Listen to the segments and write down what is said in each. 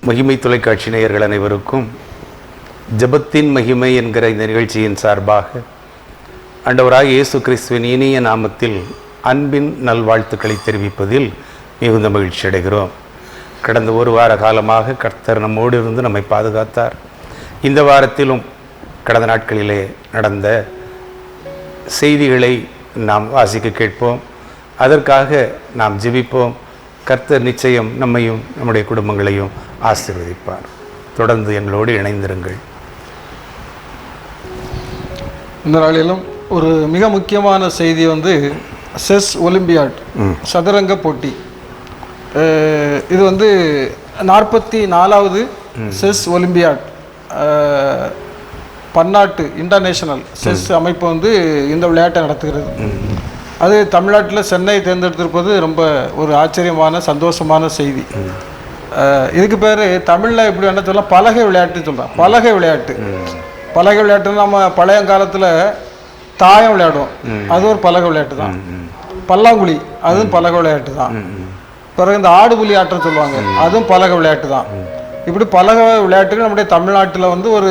மகிமை தொலைக்காட்சி நேயர்கள் அனைவருக்கும் ஜெபத்தின் மகிமை என்கிற இந்த நிகழ்ச்சியின் சார்பாக ஆண்டவராகிய இயேசு கிறிஸ்துவின் இனிய நாமத்தில் அன்பின் நல்வாழ்த்துக்களை தெரிவிப்பதில் மிகுந்த மகிழ்ச்சி அடைகிறோம். கடந்த ஒரு வார காலமாக கர்த்தர் நம்மோடு இருந்து நம்மை பாதுகாத்தார். இந்த வாரத்திலும் கடந்த நாட்களிலே நடந்த செய்திகளை நாம் வாசிக்க கேட்போம். அதற்காக நாம் ஜெபிப்போம். கர்த்தர் நிச்சயம் நம்மையும் நம்முடைய குடும்பங்களையும் ஆசீர்வதிப்பார். தொடர்ந்து எங்களோடு இணைந்திருங்கள். இந்த நாளிலும் ஒரு மிக முக்கியமான செய்தி செஸ் ஒலிம்பியாட் சதுரங்க போட்டி. இது 44வது செஸ் ஒலிம்பியாட் பன்னாட்டு இன்டர்நேஷனல் செஸ் அமைப்பு இந்த விளையாட்டை நடத்துகிறது. அது தமிழ்நாட்டில் சென்னை தேர்ந்தெடுத்திருப்பது ரொம்ப ஒரு ஆச்சரியமான சந்தோஷமான செய்தி. இதுக்கு பேர் தமிழில் எப்படி என்ன சொல்லலாம், பலகை விளையாட்டுன்னு சொல்கிறோம். பலகை விளையாட்டுன்னு நம்ம பழைய காலத்தில் தாயம் விளையாடுவோம், அது ஒரு பலகை விளையாட்டு தான். பல்லாங்குழி அதுவும் பலகை விளையாட்டு தான். பிறகு இந்த ஆடுபுலி ஆட்டம் சொல்லுவாங்க, அதுவும் பலகை விளையாட்டு தான். இப்படி பலகை விளையாட்டுகள் நம்முடைய தமிழ்நாட்டில் ஒரு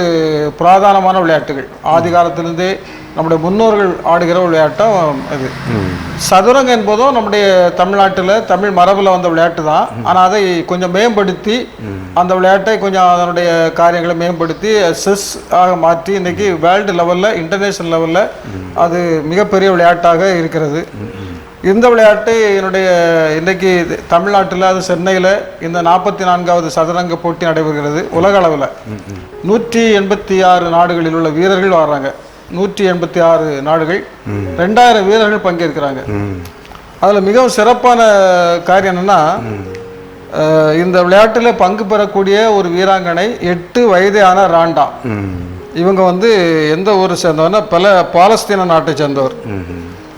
பிரதானமான விளையாட்டுகள். ஆதி காலத்திலிருந்தே நம்முடைய முன்னோர்கள் ஆடுகிற விளையாட்டம் அது. சதுரங்கம் என்பதும் நம்முடைய தமிழ்நாட்டில் தமிழ் மரபில் வந்த விளையாட்டு தான். ஆனால் அதை கொஞ்சம் மேம்படுத்தி அந்த விளையாட்டை கொஞ்சம் அதனுடைய காரியங்களை மேம்படுத்தி செஸ் ஆக மாற்றி இன்றைக்கி வேர்ல்டு லெவலில் இன்டர்நேஷ்னல் லெவலில் அது மிகப்பெரிய விளையாட்டாக இருக்கிறது. இந்த விளையாட்டு இன்றைக்கி தமிழ்நாட்டில் அது சென்னையில் இந்த 44வது சதுரங்க போட்டி நடைபெறுகிறது. உலக அளவில் 186 நாடுகளில் உள்ள வீரர்கள் வர்றாங்க. 186 நாடுகள், 2000 வீரர்கள் பங்கேற்கிறாங்க. அதில் மிகவும் சிறப்பான காரியம் என்னென்னா, இந்த விளையாட்டில் பங்கு பெறக்கூடிய ஒரு வீராங்கனை 8 வயதான ராண்டா. இவங்க எந்த ஊரை சேர்ந்தவர்னா பாலஸ்தீன நாட்டை சேர்ந்தவர்.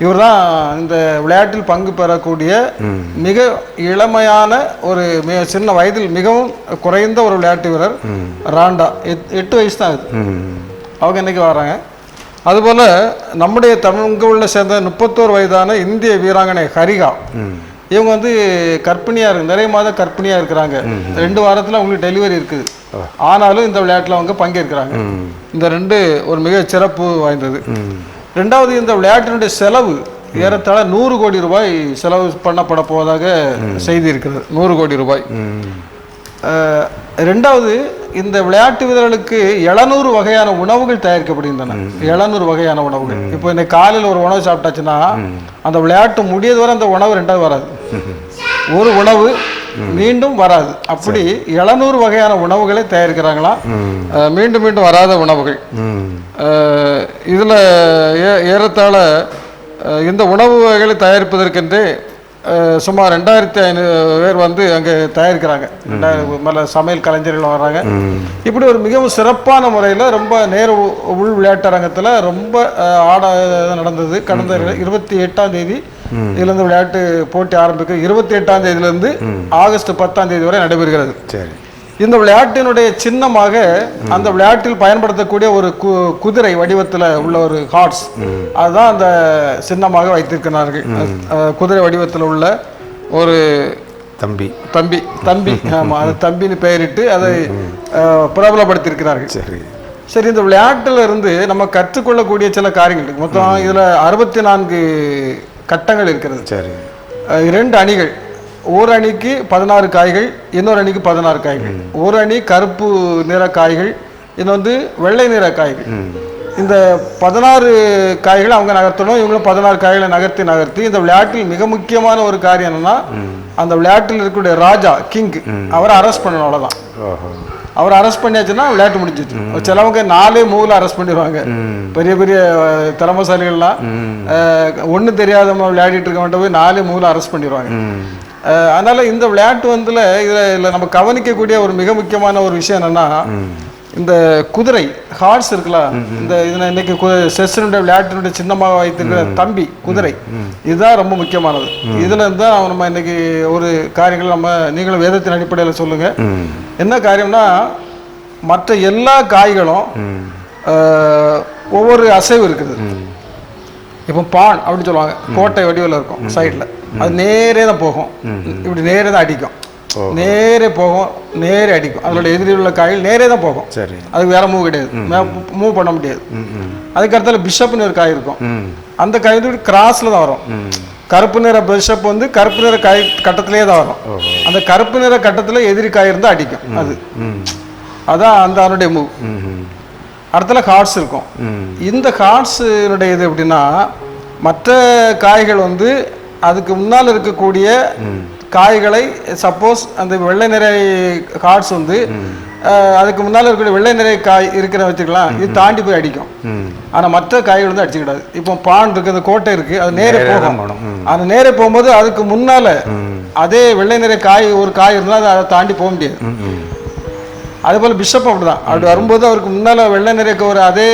இவர் தான் இந்த விளையாட்டில் பங்கு பெறக்கூடிய மிக இளமையான ஒரு சின்ன வயதில் மிகவும் குறைந்த ஒரு விளையாட்டு வீரர் ராண்டா. 8 வயசு தான் இது. அவங்க இன்னைக்கு வராங்க. அதுபோல் நம்முடைய தமிழ்ல சேர்ந்த 31 வயதான இந்திய வீராங்கனை ஹரிகா. இவங்க கர்ப்பிணியாக நிறைய மாதம் கர்ப்பிணியாக இருக்கிறாங்க. 2 வாரத்தில் அவங்களுக்கு டெலிவரி இருக்குது. ஆனாலும் இந்த விளையாட்டில் அவங்க பங்கேற்கிறாங்க. இந்த 2 ஒரு மிக சிறப்பு வாய்ந்தது. ரெண்டாவது, இந்த விளையாட்டினுடைய செலவு ஏறத்தாழ 100 கோடி ரூபாய் செலவு பண்ணப்பட போவதாக செய்தி இருக்கிறது. 100 கோடி ரூபாய். ரெண்டாவது, இந்த விளையாட்டு வீரர்களுக்கு 700 வகையான உணவுகள் தயாரிக்கப்படுகின்றன. 700 வகையான உணவுகள். இப்போ இன்னைக்கு காலையில் ஒரு உணவு சாப்பிட்டாச்சுன்னா அந்த விளையாட்டு முடியது வரை அந்த உணவு ரெண்டாவது வராது. ஒரு உணவு மீண்டும் வராது. அப்படி 700 வகையான உணவுகளை தயாரிக்கிறாங்களாம். மீண்டும் மீண்டும் வராத உணவுகள். இதில் ஏறத்தாழ இந்த உணவு வகைகளை தயாரிப்பதற்கென்றே சுமார் 2500 பேர் அங்கே தயாரிக்கிறாங்க. 2000 மேலே சமையல் கலைஞர்கள் வர்றாங்க. இப்படி ஒரு மிகவும் சிறப்பான முறையில் ரொம்ப நேரு உள் விளையாட்டரங்கத்தில் ரொம்ப நடந்தது. கடந்த 28ஆம் தேதி இதுலேருந்து விளையாட்டு போட்டி ஆரம்பிக்க 28ஆம் தேதியிலிருந்து ஆகஸ்ட் 10ஆம் தேதி வரை நடைபெறுகிறது. சரி. இந்த விளையாட்டினுடைய சின்னமாக அந்த விளையாட்டில் பயன்படுத்தக்கூடிய ஒரு குதிரை வடிவத்தில் உள்ள ஒரு ஹார்ஸ், அதுதான் அந்த சின்னமாக வைத்திருக்கிறார்கள். குதிரை வடிவத்தில் உள்ள ஒரு தம்பி ஆமாம், அது தம்பின்னு பெயரிட்டு அதை பிரபலப்படுத்தியிருக்கிறார்கள். சரி சரி. இந்த விளையாட்டில் இருந்து நம்ம கற்றுக்கொள்ளக்கூடிய சில காரியங்கள் மொத்தம் இதில் 64 கட்டங்கள் இருக்கிறது. சரி. 2 அணிகள், ஒரு அணிக்கு 16 காய்கள், இன்னொரு அணிக்கு 16 காய்கள். ஒரு அணி கருப்பு நிற காய்கள், இன்னொன்று வெள்ளை நிற காய்கள். இந்த 16 காய்களை அவங்க நகர்த்தணும். இவங்களும் 16 காய்களை நகர்த்தி இந்த விளையாட்டில் மிக முக்கியமான ஒரு காரியம் என்னன்னா, அந்த விளையாட்டில் இருக்கக்கூடிய ராஜா கிங் அவரை அரெஸ்ட் பண்ணணும். அவ்வளோதான். அவரை அரெஸ்ட் பண்ணியாச்சுன்னா விளையாட்டு முடிஞ்சிச்சு. சிலவங்க 4 மூவில் அரெஸ்ட் பண்ணிடுவாங்க. பெரிய பெரிய திறமசாலிகள்லாம் ஒன்றும் தெரியாதவங்க விளையாடிட்டு இருக்க வேண்டிய போய் 4 மூவில் அரெஸ்ட் பண்ணிடுவாங்க. அதனால இந்த விளையாட்டு இதில் நம்ம கவனிக்கக்கூடிய ஒரு மிக முக்கியமான ஒரு விஷயம் என்னன்னா, இந்த குதிரை ஹார்ஸ் இருக்குல்ல, இந்த இதில் இன்னைக்கு செஸ்னுடைய விளையாட்டினுடைய சின்னமாக வைத்திருக்கிற தம்பி குதிரை, இதுதான் ரொம்ப முக்கியமானது. இதுல இருந்தால் நம்ம இன்னைக்கு ஒரு காரியங்கள் நீங்களும் வேதத்தின் அடிப்படையில் சொல்லுங்க. என்ன காரியம்னா, மற்ற எல்லா காய்களும் ஒவ்வொரு அசைவு இருக்குது. இப்போ பான் அப்படின்னு சொல்லுவாங்க, கோட்டை வடிவில் இருக்கும் சைடில், அது நேரே தான் போகும், இப்படி நேரே தான் அடிக்கும். நேரே போகும், நேரே அடிக்கும். அதோட எதிரில் உள்ள காய்கள் நேரே தான் போகும். சரி, அதுக்கு வேற மூவ் கிடையாது, மூவ் பண்ண முடியாது. அதுக்கு அடுத்தால பிஷப்னு ஒரு காய் இருக்கும். அந்த காய் வந்து கிராஸ்ல தான் வரும். கருப்பு நிற பிஷப் வந்து கருப்பு நிற காய் கட்டத்திலே தான் வரும். அந்த கருப்பு நிற கட்டத்தில் எதிரி காய் இருந்தால் அடிக்கும். அதான் அந்த அதனுடைய மூவ். அடுத்தல ஹார்ட்ஸ் இருக்கும். இந்த ஹார்ட்ஸுடைய இது எப்படின்னா, மற்ற காய்கள் வந்து அதுக்கு முன்னால் இருக்கக்கூடிய காய்களை சப்போஸ் அந்த வெள்ளை நிறை ஹார்ட்ஸ் வந்து அதுக்கு முன்னால் இருக்கக்கூடிய வெள்ளை நிறை காய் இருக்கிற வச்சுக்கலாம், இது தாண்டி போய் அடிக்கும். ஆனால் மற்ற காய்கள் வந்து அடிச்சுக்கிடாது. இப்போ பான் இருக்கு, அந்த கோட்டை இருக்கு, அது நேரே போகும். அந்த நேரே போகும்போது அதுக்கு முன்னால அதே வெள்ளை நிறை ஒரு காய் இருந்தால் அதை தாண்டி போக முடியாது. அதேபோல் பிஷப் அப்படிதான். அப்படி வரும்போது அவருக்கு முன்னால் வெள்ளை நிறைக்க ஒரு அதே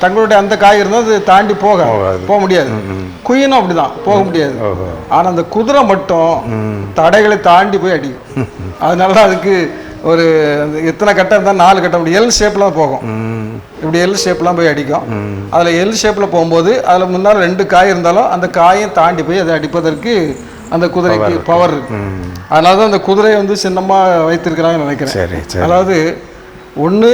தங்களுடைய அந்த காய் இருந்தால் அது தாண்டி போக முடியாது. குயினும் அப்படிதான், போக முடியாது. ஆனால் அந்த குதிரை மட்டும் தடைகளை தாண்டி போய் அடிக்கும். அதனால அதுக்கு ஒரு எத்தனை கட்டம் இருந்தால் 4 கட்டம் இப்படி எல் ஷேப்லாம் போகும். இப்படி எல் ஷேப்லாம் போய் அடிக்கும். அதில் எல் ஷேப்பில் போகும்போது அதில் முன்னால் 2 காய் இருந்தாலும் அந்த காயும் தாண்டி போய் அதை அடிப்பதற்கு அந்த குதிரைக்கு பவர் இருக்கு. அதனால தான் அந்த குதிரையை வந்து சின்னமாக வைத்திருக்கிறாங்கன்னு நினைக்கிறேன். அதாவது ஒன்று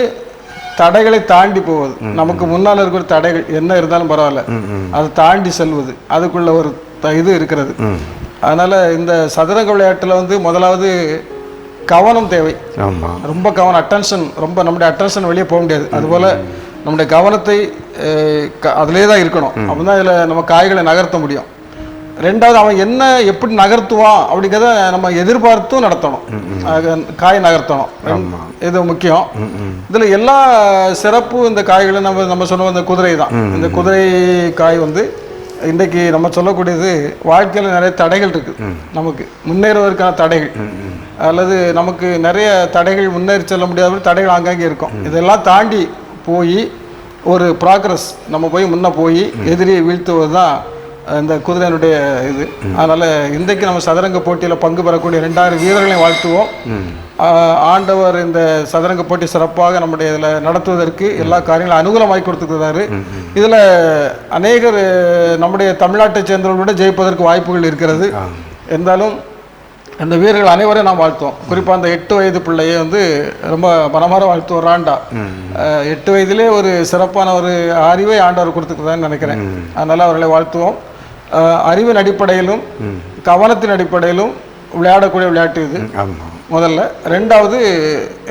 தடைகளை தாண்டி போவது, நமக்கு முன்னால் இருக்கிற தடைகள் என்ன இருந்தாலும் பரவாயில்ல, அதை தாண்டி செல்வது, அதுக்குள்ள ஒரு இது இருக்கிறது. அதனால இந்த சதுரங்க விளையாட்டில் வந்து முதலாவது கவனம் தேவை. ரொம்ப கவனம், அட்டென்ஷன், ரொம்ப நம்முடைய அட்டென்ஷன் வெளியே போக முடியாது. அதுபோல் நம்முடைய கவனத்தை அதிலே தான் இருக்கணும். அப்போ தான் இதில் நம்ம காய்களை நகர்த்த முடியும். ரெண்டாவது அவன் என்ன எப்படி நகர்த்துவான் அப்படிங்கிறத நம்ம எதிர்பார்த்தும் நடத்தணும், காய் நகர்த்தணும். இது முக்கியம். இதில் எல்லா சிறப்பு இந்த காய்களை நம்ம சொன்ன இந்த குதிரை தான். இந்த குதிரை காய் வந்து இன்றைக்கு நம்ம சொல்லக்கூடியது வாழ்க்கையில் நிறைய தடைகள் இருக்குது. நமக்கு முன்னேறுவதற்கான தடைகள் அல்லது நமக்கு நிறைய தடைகள், முன்னேறி செல்ல முடியாத தடைகள் ஆங்காங்கே இருக்கும். இதெல்லாம் தாண்டி போய் ஒரு ப்ராக்ரஸ், நம்ம போய் முன்னே போய் எதிரியை வீழ்த்துவது தான் இந்த குதிரையினுடைய இது. அதனால் இன்றைக்கு நம்ம சதுரங்க போட்டியில் பங்கு பெறக்கூடிய 2000 வீரர்களையும் வாழ்த்துவோம். ஆண்டவர் இந்த சதுரங்க போட்டி சிறப்பாக நம்முடைய இதில் நடத்துவதற்கு எல்லா காரியங்களும் அனுகூலமாகி கொடுத்துருக்கிறாரு. இதில் அநேகர் நம்முடைய தமிழ்நாட்டை சேர்ந்தவர்களோட ஜெயிப்பதற்கு வாய்ப்புகள் இருக்கிறது. இருந்தாலும் அந்த வீரர்கள் அனைவரையும் நாம் வாழ்த்துவோம். குறிப்பாக அந்த 8 வயது பிள்ளையை வந்து ரொம்ப மனமாற வாழ்த்துவோம். ராண்டா 8 வயதிலே ஒரு சிறப்பான ஒரு அறிவை ஆண்டவர் கொடுத்துருக்குதான்னு நினைக்கிறேன். அதனால் அவர்களை வாழ்த்துவோம். அறிவின் அடிப்படையிலும் கவனத்தின் அடிப்படையிலும் விளையாடக்கூடிய விளையாட்டு இது முதல்ல. ரெண்டாவது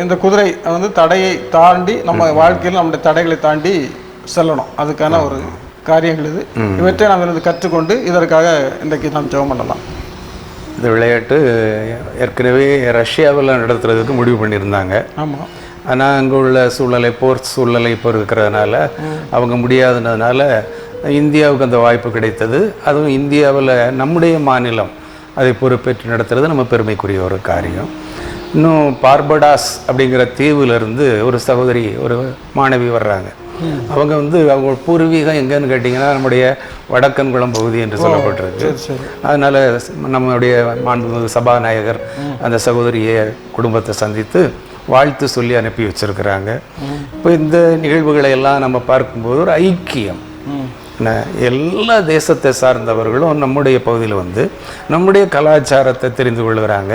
இந்த குதிரை வந்து தடையை தாண்டி நம்ம வாழ்க்கையில் நம்முடைய தடைகளை தாண்டி செல்லணும், அதுக்கான ஒரு காரியங்கள் இது. இவற்றை நாம் இருந்து கற்றுக்கொண்டு இதற்காக இன்றைக்கு நாம் ஜெபம் பண்ணலாம். இந்த விளையாட்டு ஏற்கனவே ரஷ்யாவில் நடத்துறதுக்கு முடிவு பண்ணியிருந்தாங்க. ஆமாம். ஆனால் அங்கே உள்ள சூழ்நிலை, போர் சூழ்நிலை இப்போ இருக்கிறதுனால அவங்க முடியாதுனதுனால இந்தியாவுக்கு அந்த வாய்ப்பு கிடைத்தது. அதுவும் இந்தியாவில் நம்முடைய மாநிலம் அதை பொறுப்பேற்று நடத்துறது நம்ம பெருமைக்குரிய ஒரு காரியம். இன்னும் பார்படாஸ் அப்படிங்கிற தீவிலிருந்து ஒரு சகோதரி, ஒரு மாணவி வர்றாங்க. அவங்க வந்து அவங்க பூர்வீகம் எங்கன்னு கேட்டிங்கன்னா நம்முடைய வடக்கன்குளம் பகுதி என்று சொல்லப்பட்டிருக்கு. அதனால் நம்முடைய மாண்புமிகு சபாநாயகர் அந்த சகோதரியை குடும்பத்தை சந்தித்து வாழ்த்து சொல்லி அனுப்பி வச்சிருக்கிறாங்க. இப்போ இந்த நிகழ்வுகளை எல்லாம் நம்ம பார்க்கும்போது ஒரு ஐக்கியம், எல்லா தேசத்தை சார்ந்தவர்களும் நம்முடைய பகுதியில் வந்து நம்முடைய கலாச்சாரத்தை தெரிந்து கொள்கிறாங்க,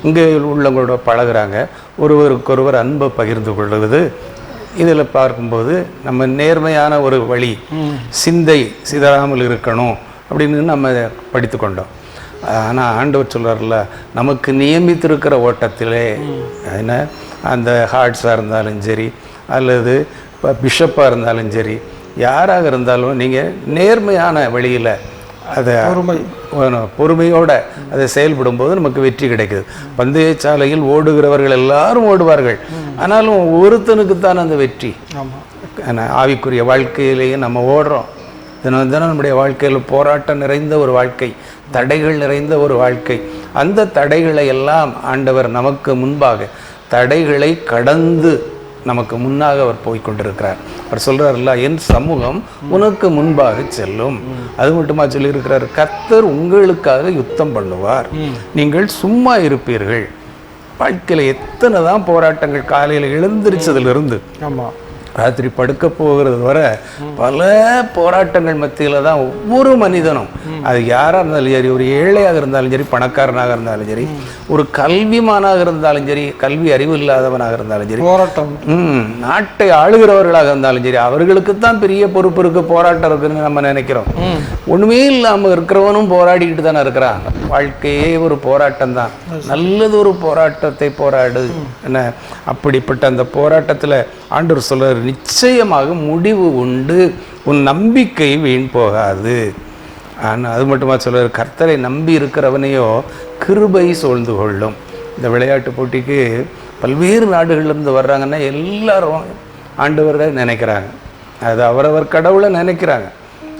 இங்கே உள்ளவங்களோட பழகுறாங்க, ஒருவருக்கொருவர் அன்பை பகிர்ந்து கொள்வது. இதில் பார்க்கும்போது நம்ம நேர்மையான ஒரு வழி, சிந்தை சிதறாமல் இருக்கணும் அப்படின்னு நம்ம படித்து கொண்டோம். ஆனால் ஆண்டவர் சொல்கிறார்ல, நமக்கு நியமித்திருக்கிற ஓட்டத்திலே என்ன அந்த ஹார்ட்ஸாக இருந்தாலும் சரி அல்லது பிஷப்பாக இருந்தாலும் சரி, யாராக இருந்தாலும் நீங்கள் நேர்மையான வழியில் அதை பொறுமையோடு அதை செயல்படும்போது நமக்கு வெற்றி கிடைக்குது. பந்தய சாலையில் ஓடுகிறவர்கள் எல்லாரும் ஓடுவார்கள், ஆனாலும் ஒருத்தனுக்குத்தான் அந்த வெற்றி. ஆவிக்குரிய வாழ்க்கையிலேயே நம்ம ஓடுறோம். தினம் தினம் நம்முடைய வாழ்க்கையில் போராட்டம் நிறைந்த ஒரு வாழ்க்கை, தடைகள் நிறைந்த ஒரு வாழ்க்கை. அந்த தடைகளை எல்லாம் ஆண்டவர் நமக்கு முன்பாக, தடைகளை கடந்து நமக்கு முன்னாக அவர் போய்கொண்டிருக்கிறார். அவர் சொல்கிறார்ல, என் சமூகம் உனக்கு முன்பாக செல்லும். அது மட்டுமா சொல்லியிருக்கிறார், கர்த்தர் உங்களுக்காக யுத்தம் பண்ணுவார், நீங்கள் சும்மா இருப்பீர்கள். வாழ்க்கையில் எத்தனை தான் போராட்டங்கள், காலையில் எழுந்திரிச்சதுலேருந்து ராத்திரி படுக்க போகிறது வரை பல போராட்டங்கள் மத்தியில் தான் ஒவ்வொரு மனிதனும், அது யாராக இருந்தாலும் சரி, ஒரு ஏழையாக இருந்தாலும் சரி, பணக்காரனாக இருந்தாலும் சரி, ஒரு கல்விமானாக இருந்தாலும் சரி, கல்வி அறிவு இல்லாதவனாக இருந்தாலும் சரி, போராட்டம், நாட்டை ஆளுகிறவர்களாக இருந்தாலும் சரி, அவர்களுக்கு தான் பெரிய பொறுப்பு இருக்கு, போராட்டம் இருக்குன்னு நம்ம நினைக்கிறோம். ஒண்ணுமே இல்லாமல் இருக்கிறவனும் போராடிக்கிட்டு தானே இருக்கிறான். வாழ்க்கையே ஒரு போராட்டம் தான். நல்லது ஒரு போராட்டத்தை போராடு என்ன. அப்படிப்பட்ட அந்த போராட்டத்தில் ஆண்டவர் சொல்றார், நிச்சயமாக முடிவு உண்டு, உன் நம்பிக்கை வீண் போகாது. ஆனால் அது மட்டுமா சொல்றார், கர்த்தரை நம்பி இருக்கிறவனையோ கிருபை சூழ்ந்து கொள்ளும். இந்த விளையாட்டு போட்டிக்கு பல்வேறு நாடுகள்லேருந்து வர்றாங்கன்னா எல்லாரும் ஆண்டவரை நினைக்கிறாங்க, அது அவரவர் கடவுளை நினைக்கிறாங்க.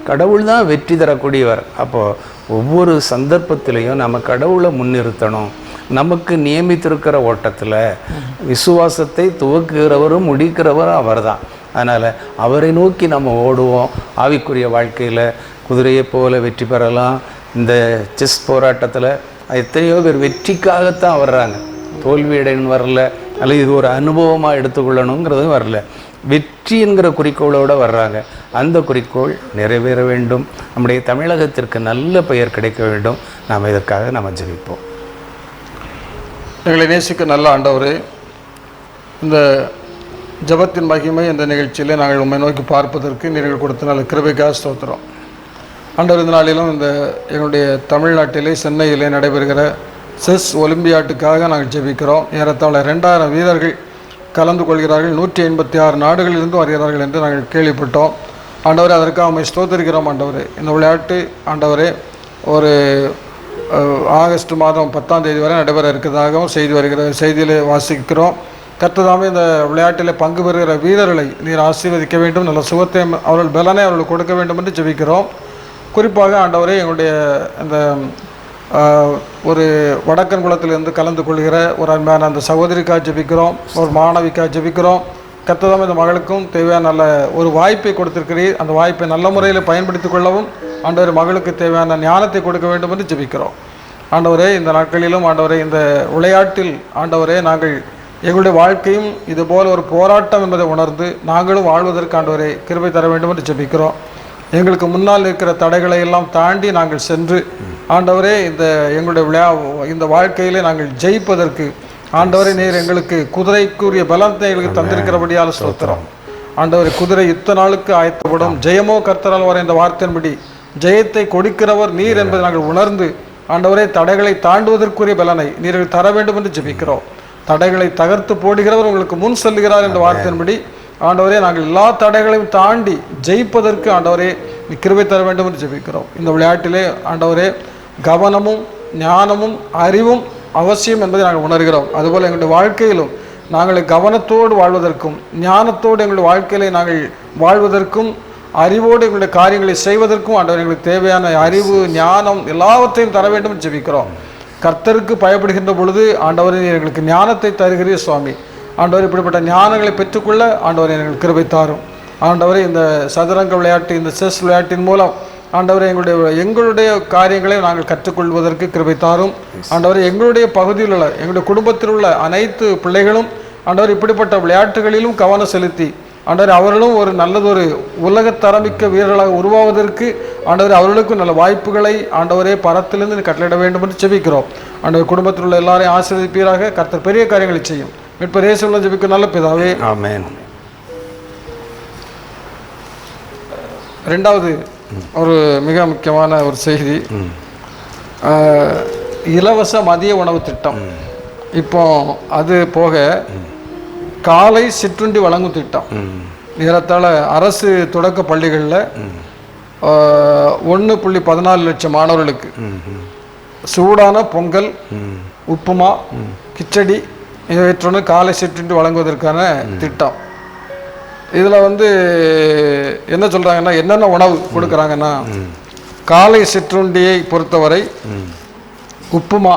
கடவுள் தான் வெற்றி தரக்கூடியவர். அப்போது ஒவ்வொரு சந்தர்ப்பத்திலையும் நம்ம கடவுளை முன்னிறுத்தணும். நமக்கு நியமித்திருக்கிற ஓட்டத்தில் விசுவாசத்தை துவக்குகிறவரும் முடிக்கிறவரும் அவர் தான். அதனால் அவரை நோக்கி நம்ம ஓடுவோம். ஆவிக்குரிய வாழ்க்கையில் குதிரையை போல வெற்றி பெறலாம். இந்த செஸ் போராட்டத்தில் எத்தனையோ பேர் வெற்றிக்காகத்தான் வர்றாங்க, தோல்வி அடைன்னு வரல, அல்லது இது ஒரு அனுபவமாக எடுத்துக்கொள்ளணுங்கிறதும் வரல. வெற்றி என்கிற குறிக்கோளோடு வர்றாங்க. அந்த குறிக்கோள் நிறைவேற வேண்டும். நம்முடைய தமிழகத்திற்கு நல்ல பெயர் கிடைக்க வேண்டும். நாம் இதற்காக நம்ம ஜெபிப்போம். எங்களை நேசிக்க நல்ல ஆண்டவரே, இந்த ஜபத்தின் மகிமை என்ற நிகழ்ச்சியில் நாங்கள் உண்மை நோக்கி பார்ப்பதற்கு நீங்கள் கொடுத்த நல்ல கிருபைக்காக ஸ்தோத்திரம். ஆண்டவர் இந்த நாளிலும் இந்த எங்களுடைய தமிழ்நாட்டிலே சென்னையிலே நடைபெறுகிற செஸ் ஒலிம்பியாட்டுக்காக நாங்கள் ஜெபிக்கிறோம். ஏறத்தாழ 2000 வீரர்கள் கலந்து கொள்கிறார்கள். 186 நாடுகளிலிருந்து வருகிறார்கள் என்று நாங்கள் கேள்விப்பட்டோம். ஆண்டவரே, அதற்காக உம்மை ஸ்தோத்திரிக்கிறோம். ஆண்டவரே, இந்த விளையாட்டு ஆண்டவரே ஒரு ஆகஸ்ட் மாதம் 10ஆம் தேதி வரை நடைபெற இருக்கிறதாகவும் செய்தியில் வாசிக்கிறோம். கர்த்ததாமே இந்த விளையாட்டில் பங்கு பெறுகிற வீரர்களை நீர் ஆசீர்வதிக்க வேண்டும், நல்ல சுகத்தை அவர்கள் பலனை அவர்களுக்கு கொடுக்க வேண்டும் என்று ஜெபிக்கிறோம். குறிப்பாக ஆண்டவரே, எங்களுடைய இந்த ஒரு வடக்கன் குளத்திலிருந்து கலந்து கொள்கிற ஒரு அன்பான அந்த சகோதரிக்காக ஜெபிக்கிறோம், ஒரு மாணவிக்காக ஜெபிக்கிறோம். கர்த்ததாமே இந்த மகளுக்கும் தேவையான நல்ல ஒரு வாய்ப்பை கொடுத்திருக்கிறீர். அந்த வாய்ப்பை நல்ல முறையில் பயன்படுத்தி கொள்ளவும் ஆண்டவரே மகளுக்கு தேவையான ஞானத்தை கொடுக்க வேண்டும் என்று ஜெபிக்கிறோம். ஆண்டவரே, இந்த நாட்களிலும் ஆண்டவரே இந்த விளையாட்டில் ஆண்டவரே நாங்கள் எங்களுடைய வாழ்க்கையும் இதுபோல் ஒரு போராட்டம் என்பதை உணர்ந்து நாங்களும் வாழ்வதற்கு ஆண்டவரே கிருபை தர வேண்டும் என்று ஜெபிக்கிறோம். எங்களுக்கு முன்னால் இருக்கிற தடைகளை எல்லாம் தாண்டி நாங்கள் சென்று ஆண்டவரே எங்களுடைய இந்த வாழ்க்கையிலே நாங்கள் ஜெயிப்பதற்கு ஆண்டவரே நீர் எங்களுக்கு குதிரைக்குரிய பலத்தை எங்களுக்கு தந்திருக்கிறபடியால் ஸ்தோத்திரம். ஆண்டவரே, குதிரை யுத்த நாளுக்கு ஆயத்தப்படும், ஜெயமோ கர்த்தரால் வர இந்த வார்த்தையின்படி ஜெயத்தை கொடுக்கிறவர் நீர் என்பதை நாங்கள் உணர்ந்து ஆண்டவரே தடைகளை தாண்டுவதற்குரிய பலனை நீர் தர வேண்டும் என்று ஜெபிக்கிறோம். தடைகளை தகர்த்து போடுகிறவர் உங்களுக்கு முன் செல்கிறார் என்ற வார்த்தையின்படி ஆண்டவரே நாங்கள் எல்லா தடைகளையும் தாண்டி ஜெயிப்பதற்கு ஆண்டவரே கிருபை தர வேண்டும் என்று ஜெபிக்கிறோம். இந்த விளையாட்டிலே ஆண்டவரே கவனமும் ஞானமும் அறிவும் அவசியம் என்பதை நாங்கள் உணர்கிறோம். அதுபோல் எங்களுடைய வாழ்க்கையிலும் நாங்கள் கவனத்தோடு வாழ்வதற்கும் ஞானத்தோடு எங்களுடைய வாழ்க்கையிலே நாங்கள் வாழ்வதற்கும் அறிவோடு எங்களுடைய காரியங்களை செய்வதற்கும் ஆண்டவர் எங்களுக்கு தேவையான அறிவு ஞானம் எல்லாவற்றையும் தர வேண்டும் என்று ஜெபிக்கிறோம். கர்த்தருக்கு பயப்படுகின்ற பொழுது ஆண்டவரே எங்களுக்கு ஞானத்தை தருகிறீர் சுவாமி. ஆண்டவர் இப்படிப்பட்ட ஞானங்களை பெற்றுக்கொள்ள ஆண்டவரை எங்களுக்கு கிருபை தாரும். ஆண்டவரே, இந்த சதுரங்க விளையாட்டு, இந்த செஸ் விளையாட்டின் மூலம் ஆண்டவரே எங்களுடைய காரியங்களை நாங்கள் கற்றுக்கொள்வதற்கு கிருபை தாரும். ஆண்டவரே, எங்களுடைய பகுதியில் உள்ள எங்களுடைய குடும்பத்தில் உள்ள அனைத்து பிள்ளைகளும் ஆண்டவர் இப்படிப்பட்ட விளையாட்டுகளிலும் கவனம் செலுத்தி ஆண்டவர் அவர்களும் ஒரு நல்லதொரு உலகத்தரமிக்க வீரர்களாக உருவாவதற்கு ஆண்டவர் அவர்களுக்கும் நல்ல வாய்ப்புகளை ஆண்டவரே பரத்திலிருந்து கட்டளையிட வேண்டும் என்று ஜெபிக்கிறோம். ஆண்டவர் குடும்பத்தில் உள்ள எல்லாரையும் ஆசீர்வதிப்பீராக. கர்த்தர் பெரிய காரியங்களை செய்யும். மீட்பர் இயேசுவின் ஜெபிக்கும் நல்ல பிதாவே, ஆமென். ரெண்டாவது ஒரு மிக முக்கியமான ஒரு செய்தி, இலவச மதிய உணவு திட்டம். இப்போ அது போக காலை சிற்றுண்டி வழங்கும் திட்டம் ஏறத்தாழ அரசு தொடக்க பள்ளிகளில் 1.14 லட்சம் மாணவர்களுக்கு சூடான பொங்கல், உப்புமா, கிச்சடி இவற்றொன்று காலை சிற்றுண்டி வழங்குவதற்கான திட்டம். இதில் என்ன சொல்கிறாங்கன்னா, என்னென்ன உணவு கொடுக்குறாங்கன்னா, காலை சிற்றுண்டியை பொறுத்தவரை உப்புமா,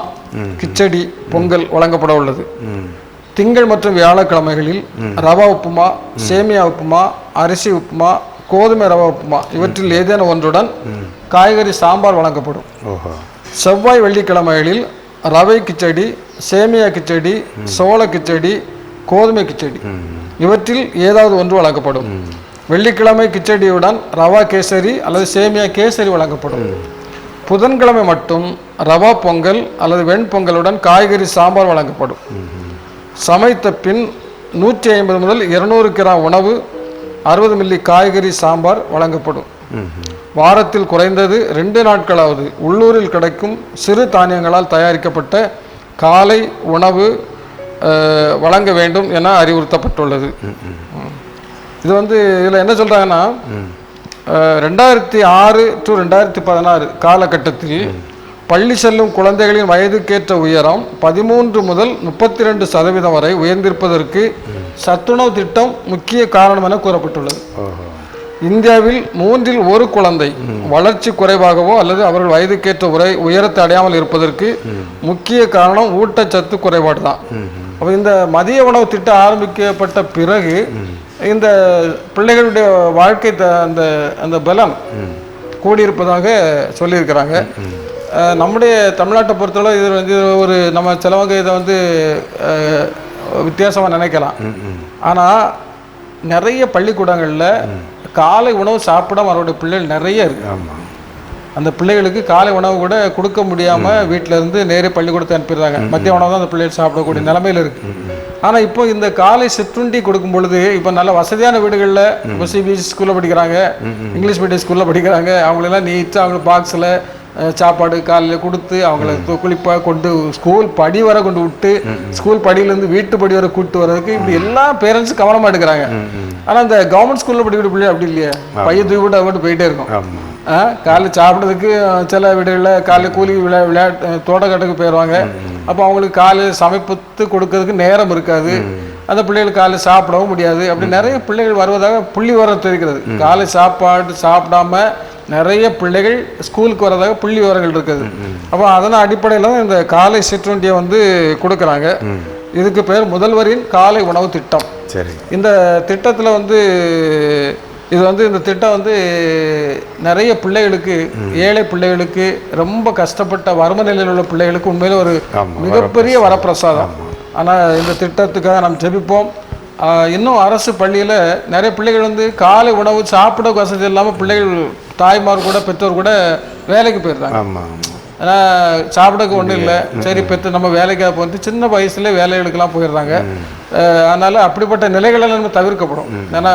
கிச்சடி, பொங்கல் வழங்கப்பட உள்ளது. திங்கள் மற்றும் வியாழக்கிழமைகளில் ரவா உப்புமா, சேமியா உப்புமா, அரிசி உப்புமா, கோதுமை ரவா உப்புமா இவற்றில் ஏதேனும் ஒன்றுடன் காய்கறி சாம்பார் வழங்கப்படும். செவ்வாய் வெள்ளிக்கிழமைகளில் ரவை கிச்சடி, சேமியா கிச்சடி, சோள கிச்சடி, கோதுமை கிச்சடி இவற்றில் ஏதாவது ஒன்று வழங்கப்படும். வெள்ளிக்கிழமை கிச்சடியுடன் ரவா கேசரி அல்லது சேமியா கேசரி வழங்கப்படும். புதன்கிழமை மட்டும் ரவா பொங்கல் அல்லது வெண்பொங்கலுடன் காய்கறி சாம்பார் வழங்கப்படும். சமைத்த பின் 150 முதல் 200 கிராம் உணவு, 60 மில்லி காய்கறி சாம்பார் வழங்கப்படும். வாரத்தில் குறைந்தது 2 நாட்களாவது உள்ளூரில் கிடைக்கும் சிறு தானியங்களால் தயாரிக்கப்பட்ட காலை உணவு வழங்க வேண்டும் என அறிவுறுத்தப்பட்டுள்ளது. இது இதில் என்ன சொல்கிறாங்கன்னா, 2006 to 2016 காலகட்டத்தில் பள்ளி செல்லும் குழந்தைகளின் வயதுக்கேற்ற உயரம் 13 முதல் 32% வரை உயர்ந்திருப்பதற்கு சத்துணவு திட்டம் முக்கிய காரணம் என கூறப்பட்டுள்ளது. இந்தியாவில் 3இல் 1 குழந்தை வளர்ச்சி குறைவாகவோ அல்லது அவர்கள் வயதுக்கேற்ற உயரத்தை அடையாமல் இருப்பதற்கு முக்கிய காரணம் ஊட்டச்சத்து குறைபாடு தான். அப்போ இந்த மதிய உணவு திட்டம் ஆரம்பிக்கப்பட்ட பிறகு இந்த பிள்ளைகளுடைய வாழ்க்கை அந்த அந்த பலம் கூடியிருப்பதாக சொல்லியிருக்கிறாங்க. நம்முடைய தமிழ்நாட்டை பொறுத்தவரை இது ஒரு நம்ம சிலவங்க இதை வித்தியாசமாக நினைக்கலாம். ஆனால் நிறைய பள்ளிக்கூடங்களில் காலை உணவு சாப்பிடாம அவருடைய பிள்ளைகள் நிறைய இருக்கு. அந்த பிள்ளைகளுக்கு காலை உணவு கூட கொடுக்க முடியாமல் வீட்டில் இருந்து நேரே பள்ளிக்கூடத்தை அனுப்பிடுறாங்க. மதிய உணவு தான் அந்த பிள்ளைகள் சாப்பிடக்கூடிய நிலைமையில் இருக்குது. ஆனால் இப்போ இந்த காலை சிற்றுண்டி கொடுக்கும் பொழுது இப்போ நல்ல வசதியான வீடுகளில் இப்போ சிபிஎஸ்சி ஸ்கூலில் படிக்கிறாங்க, இங்கிலீஷ் மீடியம் ஸ்கூலில் படிக்கிறாங்க, அவங்களெல்லாம் நீட்டாக அவங்களுக்கு பாக்ஸில் சாப்பாடு காலையில் கொடுத்து அவங்கள குளிப்பாக கொண்டு ஸ்கூல் படி வர கொண்டு விட்டு ஸ்கூல் படியிலேருந்து வீட்டு படி வர கூப்பிட்டு வர்றதுக்கு இப்படி எல்லா பேரண்ட்ஸும் கவனமாக எடுக்கிறாங்க. ஆனால் இந்த கவர்மெண்ட் ஸ்கூலில் படிக்கிற பிள்ளை அப்படி இல்லையா, பையன் தூக்கி விட்டு அவங்கள்ட்ட போயிட்டே இருக்கும். காலையில் சாப்பிட்றதுக்கு சில வீடுகளில் காலையில் கூலி விளையாட்டு தோட்டக்காட்டுக்கு போயிடுவாங்க. அப்போ அவங்களுக்கு காலையில் சமைப்பு கொடுக்கறதுக்கு நேரம் இருக்காது. அந்த பிள்ளைகள் காலையில் சாப்பிடவும் முடியாது. அப்படி நிறைய பிள்ளைகள் வருவதாக புள்ளி விவரம் தெரிகிறது. காலை சாப்பாடு சாப்பிடாம நிறைய பிள்ளைகள் ஸ்கூலுக்கு வர்றதாக புள்ளி விவரங்கள் இருக்குது. அப்போ அதன் அடிப்படையில் தான் இந்த காலை சிற்றுண்டியை கொடுக்குறாங்க. இதுக்கு பேர் முதல்வரின் காலை உணவு திட்டம். சரி, இந்த திட்டத்தில் இந்த திட்டம் நிறைய பிள்ளைகளுக்கு, ஏழை பிள்ளைகளுக்கு, ரொம்ப கஷ்டப்பட்ட வறுமை நிலையில் உள்ள பிள்ளைகளுக்கு உண்மையில ஒரு மிகப்பெரிய வரப்பிரசாதம். ஆனால் இந்த திட்டத்துக்காக நாம் ஜெபிப்போம். இன்னும் அரசு பள்ளியில் நிறைய பிள்ளைகள் காலை உணவு சாப்பிட வசதி இல்லாமல் பிள்ளைகள் தாய்மார் கூட பெற்றோர் கூட வேலைக்கு போயிடுறாங்க. ஏன்னா சாப்பிடக்கு ஒன்றும் இல்லை, சரி பெற்று நம்ம வேலைக்காக சின்ன வயசுல வேலைகளுக்கெல்லாம் போயிடுறாங்க. அதனால் அப்படிப்பட்ட நிலைகளெல்லாம் நம்ம தவிர்க்கப்படும். ஏன்னா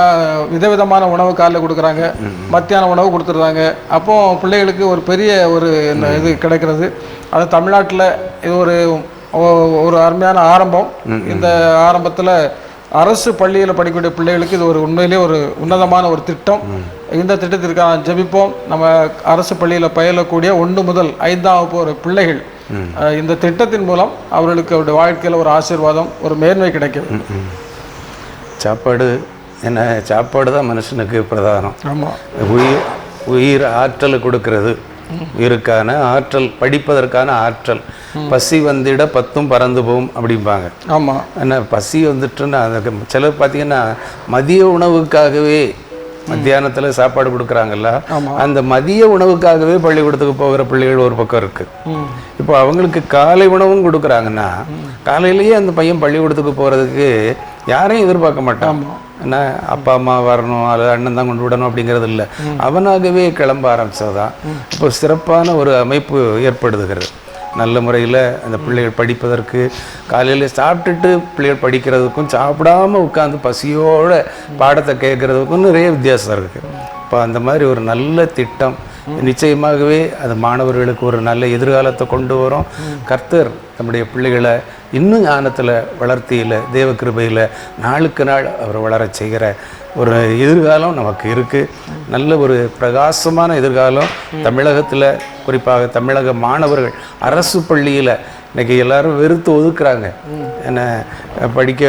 விதவிதமான உணவு காலையில் கொடுக்குறாங்க, மத்தியான உணவு கொடுத்துட்றாங்க. அப்போ பிள்ளைகளுக்கு ஒரு பெரிய இது கிடைக்கிறது. அது தமிழ்நாட்டில் இது ஒரு அருமையான ஆரம்பம். இந்த ஆரம்பத்தில் அரசு பள்ளியில் படிக்கக்கூடிய பிள்ளைகளுக்கு இது உண்மையிலே ஒரு உன்னதமான ஒரு திட்டம். இந்த திட்டத்திற்கான ஜெபிப்போம். நம்ம அரசு பள்ளியில் பயிலக்கூடிய 1 முதல் 5ஆம் வகுப்பு பிள்ளைகள் இந்த திட்டத்தின் மூலம் அவர்களுக்கு அவருடைய வாழ்க்கையில் ஒரு ஆசீர்வாதம், ஒரு மேன்மை கிடைக்கும். சாப்பாடு தான் மனுஷனுக்கு பிரதானம். ஆமாம், உயிர் ஆற்றலை கொடுக்கிறது, உயிருக்கான ஆற்றல், படிப்பதற்கான ஆற்றல். பசி வந்திட 10 பறந்து போகும் அப்படிம்பாங்க. ஆமாம், ஏன்னா பசி வந்துட்டுன்னா சிலர் பார்த்தீங்கன்னா மதிய உணவுக்காகவே மத்தியானத்தில் சாப்பாடு கொடுக்குறாங்கல்ல, அந்த மதிய உணவுக்காகவே பள்ளிக்கூடத்துக்கு போகிற பிள்ளைகள் ஒரு பக்கம் இருக்கு. இப்போ அவங்களுக்கு காலை உணவும் கொடுக்குறாங்கன்னா காலையிலேயே அந்த பையன் பள்ளிக்கூடத்துக்கு போகிறதுக்கு யாரையும் எதிர்பார்க்க மாட்டான். ஏன்னா அப்பா அம்மா வரணும் அல்லது அண்ணன் தான் கொண்டு விடணும் அப்படிங்கிறது இல்லை, அவனாகவே கிளம்ப ஆரம்பித்ததுதான் இப்போ சிறப்பான ஒரு அமைப்பு ஏற்படுத்துகிறது. நல்ல முறையில் அந்த பிள்ளைகள் படிப்பதற்கு, காலையில் சாப்பிட்டுட்டு பிள்ளைகள் படிக்கிறதுக்கும் சாப்பிடாம உட்காந்து பசியோட பாடத்தை கேட்குறதுக்கும் நிறைய வித்தியாசம் இருக்குது. இப்போ அந்த மாதிரி ஒரு நல்ல திட்டம் நிச்சயமாகவே அது மாணவர்களுக்கு ஒரு நல்ல எதிர்காலத்தை கொண்டு வரும். கர்த்தர் நம்முடைய பிள்ளைகளை இன்னும் ஞானத்தில், வளர்த்தியில், தேவ கிருபையில் நாளுக்கு நாள் அவர் வளர செய்கிற ஒரு எதிர்காலம் நமக்கு இருக்குது. நல்ல ஒரு பிரகாசமான எதிர்காலம் தமிழகத்தில், குறிப்பாக தமிழக மாணவர்கள் அரசு பள்ளியில் இன்றைக்கி எல்லாரும் வெறுத்து ஒதுக்குறாங்க. ஏன்னா படிக்க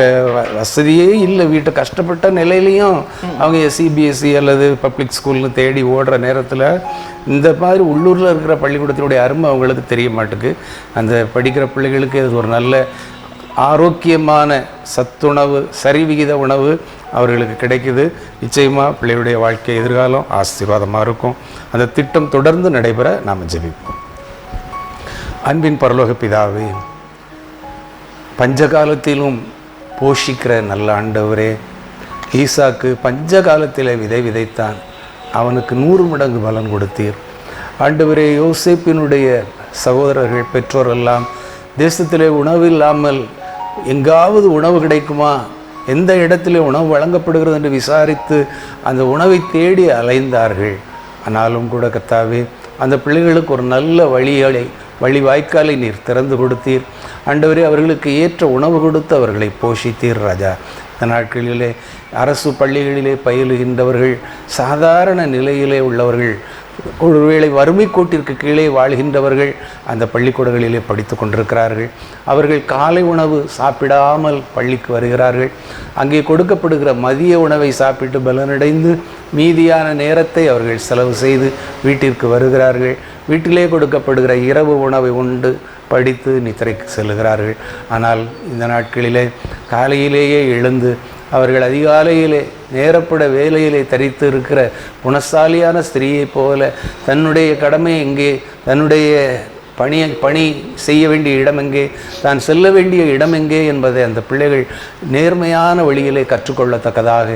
வசதியே இல்லை, வீட்டை கஷ்டப்பட்ட நிலையிலையும் அவங்க சிபிஎஸ்சி அல்லது பப்ளிக் ஸ்கூல்னு தேடி ஓடுற நேரத்தில் இந்த மாதிரி உள்ளூரில் இருக்கிற பள்ளிக்கூடத்தினுடைய அருமை அவங்களுக்கு தெரிய மாட்டுக்கு. அந்த படிக்கிற பிள்ளைகளுக்கு இது ஒரு நல்ல ஆரோக்கியமான சத்துணவு, சரிவிகித உணவு அவர்களுக்கு கிடைக்குது. நிச்சயமாக பிள்ளைகளுடைய வாழ்க்கை எதிர்காலம் ஆசீர்வாதமாக இருக்கும். அந்த திட்டம் தொடர்ந்து நடைபெற நாம் ஜெபிப்போம். அன்பின் பரலோக பிதாவே, பஞ்சகாலத்திலும் போஷிக்கிற நல்ல ஆண்டவரே, ஈசாக்கு பஞ்ச காலத்தில் விதை விதைத்தான், அவனுக்கு 100 மடங்கு பலன் கொடுத்தீர். ஆண்டவரே, யோசேப்பினுடைய சகோதரர்கள் பெற்றோரெல்லாம் தேசத்திலே உணவு இல்லாமல் எங்காவது உணவு கிடைக்குமா, எந்த இடத்திலே உணவு வழங்கப்படுகிறது என்று விசாரித்து அந்த உணவை தேடி அலைந்தார்கள். ஆனாலும் கூட கர்த்தாவே, அந்த பிள்ளைகளுக்கு ஒரு நல்ல வழி வாய்க்காலை நீர் திறந்து கொடுத்தீர். ஆண்டவரே, அவர்களுக்கு ஏற்ற உணவு கொடுத்து அவர்களை போஷித்தீர் ராஜா. இந்த நாட்களிலே அரசு பள்ளிகளிலே பயிலுகின்றவர்கள், சாதாரண நிலையிலே உள்ளவர்கள், ஒருவேளை வறுமை கோட்டிற்கு கீழே வாழ்கின்றவர்கள் அந்த பள்ளிக்கூடங்களிலே படித்து கொண்டிருக்கிறார்கள். அவர்கள் காலை உணவு சாப்பிடாமல் பள்ளிக்கு வருகிறார்கள். அங்கே கொடுக்கப்படுகிற மதிய உணவை சாப்பிட்டு பலனடைந்து மீதியான நேரத்தை அவர்கள் செலவு செய்து வீட்டிற்கு வருகிறார்கள். வீட்டிலே கொடுக்கப்படுகிற இரவு உணவை உண்டு படித்து நித்திரைக்கு செல்லுகிறார்கள். ஆனால் இந்த நாட்களிலே காலையிலேயே எழுந்து அவர்கள் அதிகாலையிலே நேரப்பட வேலையிலே தரித்து இருக்கிற குணசாலியான ஸ்திரீயைப் போல தன்னுடைய கடமை எங்கே, தன்னுடைய பணி செய்ய வேண்டிய இடம் எங்கே, தான் செல்ல வேண்டிய இடம் எங்கே என்பதை அந்த பிள்ளைகள் நேர்மையான வழியிலே கற்றுக்கொள்ளத்தக்கதாக